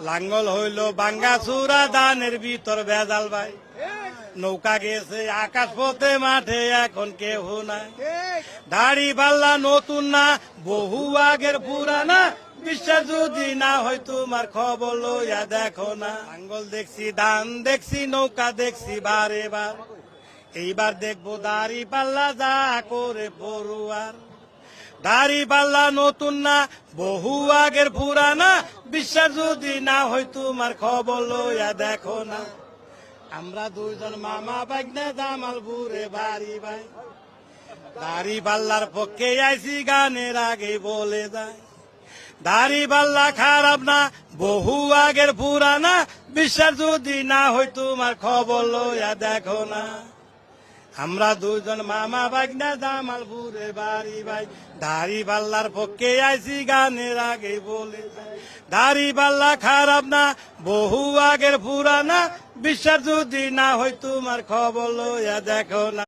লাঙ্গল হইল বাঙ্গা চূড়া ধানের ভিতর ভেজাল ভাই নৌকা গেছে আকাশ পথে মাঠে এখন কেহ নাই দাড়ি পাল্লা নতুন না বহু আগের পুরানা বিশ্বাস যদি না হয় তোমার খবর লইয়া দেখো না লাঙ্গল দেখছি ধান দেখছি নৌকা দেখছি বারে বার এইবার দেখবো দাড়ি পাল্লা যা করে পড়ুয়ার দাড়ি পাল্লা নতুন না বহু আগের পুরানা বিশ্বাস যদি না হয় তোমার খবর লইয়া দেখো না আমরা দুইজন মামা বাগনা জামালপুরে বাড়ি ভাই দাড়ি পাল্লার পক্ষে আইসি গানের আগে বলে যায় দাড়ি পাল্লা খারাপ না বহু আগের পুরানা বিশ্বাস যদি না হয় তোমার খবর লইয়া দেখো না আমরা দুজন মামা বাগনা জামালপুরে বাড়ি ভাই দাড়ি পাল্লার পক্ষে আইসি গানের আগে বলে দাড়ি পাল্লা খারাপ না বহু আগের পুরানা বিশ্বাস যদি না হয় তোমার খবর লইয়া দেখো না।